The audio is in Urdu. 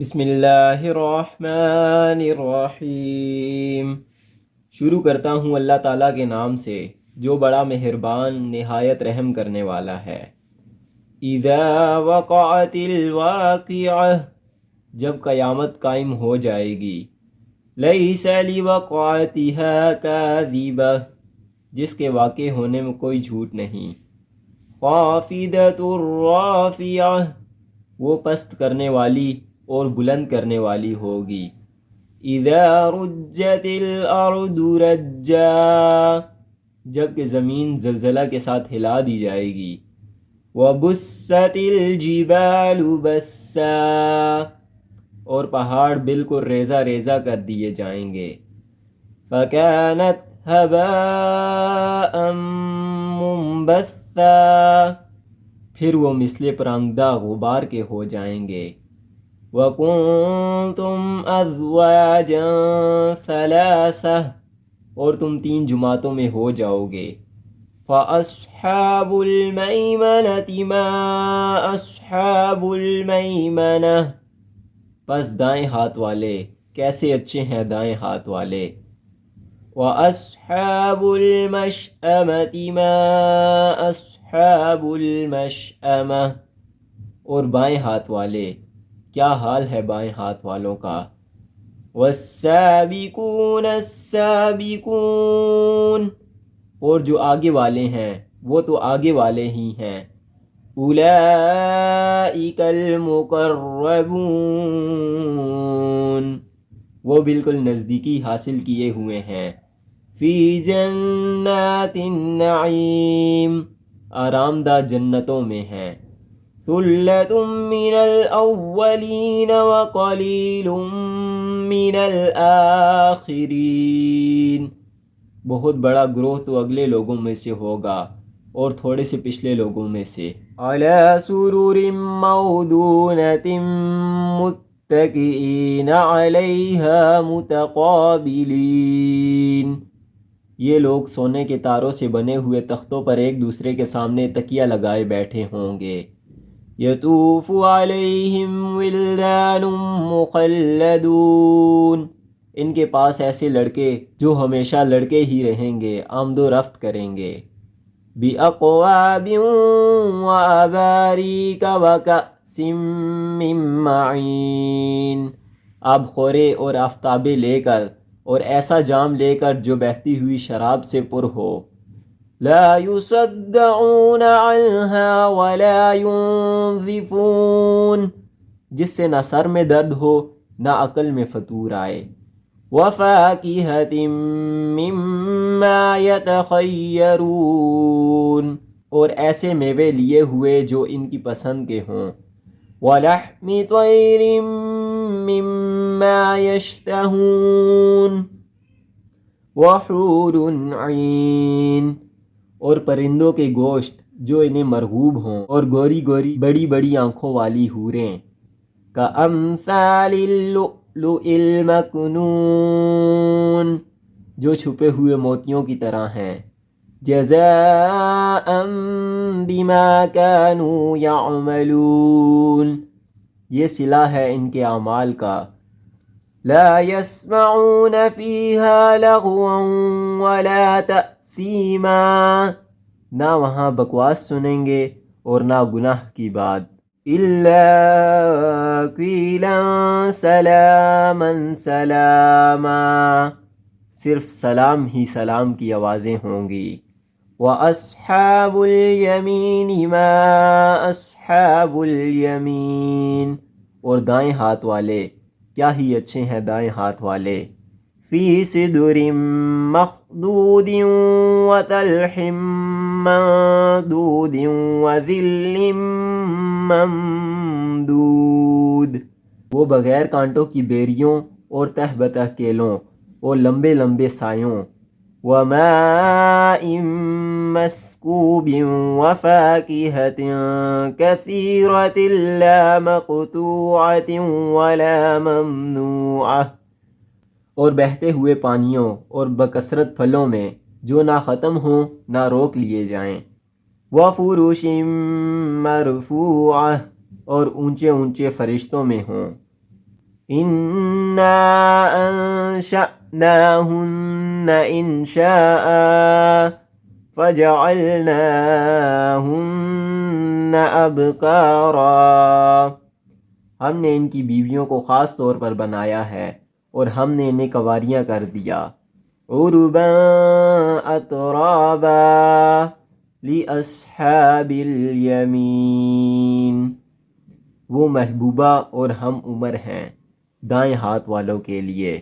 بسم اللہ الرحمن الرحیم۔ شروع کرتا ہوں اللہ تعالیٰ کے نام سے جو بڑا مہربان نہایت رحم کرنے والا ہے۔ اذا وقعت الواقعہ، جب قیامت قائم ہو جائے گی۔ لیس لوقعتها کاذبہ، جس کے واقع ہونے میں کوئی جھوٹ نہیں۔ خافضۃ رافعہ، وہ پست کرنے والی اور بلند کرنے والی ہوگی۔ اذا رجت الارض رجا، جب کہ زمین زلزلہ کے ساتھ ہلا دی جائے گی۔ وبست الجبال بسا، اور پہاڑ بالکل ریزہ ریزہ کر دیے جائیں گے۔ فکانت هباء منبثا، پھر وہ مثل پرانگدہ غبار کے ہو جائیں گے۔ وَكُنْتُمْ أَزْوَاجًا ثَلَاثَةً، اور تم 3 جماعتوں میں ہو جاؤ گے۔ فَأَصْحَابُ الْمَيْمَنَةِ مَا أَصْحَابُ الْمَيْمَنَةِ، پس دائیں ہاتھ والے کیسے اچھے ہیں دائیں ہاتھ والے۔ وَأَصْحَابُ الْمَشْأَمَةِ مَا أَصْحَابُ الْمَشْأَمَةِ، اور بائیں ہاتھ والے کیا حال ہے بائیں ہاتھ والوں کا۔ والسابقون السابقون، اور جو آگے والے ہیں وہ تو آگے والے ہی ہیں۔ اولئک المقربون، وہ بالکل نزدیکی حاصل کیے ہوئے ہیں۔ فی جنات النعیم، آرام دہ جنتوں میں ہیں۔ ثلۃ من الاولین وقلیل من الآخرین، بہت بڑا گروہ تو اگلے لوگوں میں سے ہوگا اور تھوڑے سے پچھلے لوگوں میں سے۔ علی سرر موضونۃ متکئین علیہا متقابلین، یہ لوگ سونے کے تاروں سے بنے ہوئے تختوں پر ایک دوسرے کے سامنے تکیہ لگائے بیٹھے ہوں گے۔ یطوف علیہم ولدان مخلدون، ان کے پاس ایسے لڑکے جو ہمیشہ لڑکے ہی رہیں گے، آمد و رفت کریں گے۔ بِأَقْوَابٍ وَأَبَارِيكَ وَكَأْسٍ مِّن مَّعِينٍ، آب خورے اور آفتابے لے کر اور ایسا جام لے کر جو بہتی ہوئی شراب سے پر ہو۔ لا يصدعون عنها ولا ينزفون، جس سے نہ سر میں درد ہو نہ عقل میں فطور آئے۔ وفاکہۃ مما یتخیرون، اور ایسے میوے لیے ہوئے جو ان کی پسند کے ہوں۔ ولحم طیر مما یشتہون، وحور عین، اور پرندوں کے گوشت جو انہیں مرغوب ہوں، اور گوری گوری بڑی بڑی آنکھوں والی حوریں۔ کأمثال اللؤلؤ المکنون، جو چھپے ہوئے موتیوں کی طرح ہیں۔ جزاء بما كانوا يعملون، یہ صلہ ہے ان کے اعمال کا۔ لا يسمعون فيها لغوا ولا تأثیما، نہ وہاں بکواس سنیں گے اور نہ گناہ کی بات۔ الا قیلا سلاما سلاما، صرف سلام ہی سلام کی آوازیں ہوں گی۔ واصحاب الیمین ما اصحاب الیمین، اور دائیں ہاتھ والے کیا ہی اچھے ہیں دائیں ہاتھ والے۔ فی صدر مخضود وطلح منضود وظل ممدود، وہ بغیر کانٹوں کی بیریوں اور تہ بتہ کیلوں اور لمبے لمبے سایوں۔ وماء مسکوب وفاکہۃ کثیرۃ لا مقطوعۃ ولا ممنوعۃ، اور بہتے ہوئے پانیوں اور بکثرت پھلوں میں جو نہ ختم ہوں نہ روک لیے جائیں۔ وفرش مرفوعہ، اور اونچے اونچے فرشتوں میں ہوں۔ انا انشأناہن انشاء فجعلناہن ابکارا، ہم نے ان کی بیویوں کو خاص طور پر بنایا ہے اور ہم نے انہیں کنواریاں کر دیا۔ عربا اترابا لأصحاب الیمین، وہ محبوبہ اور ہم عمر ہیں دائیں ہاتھ والوں کے لیے۔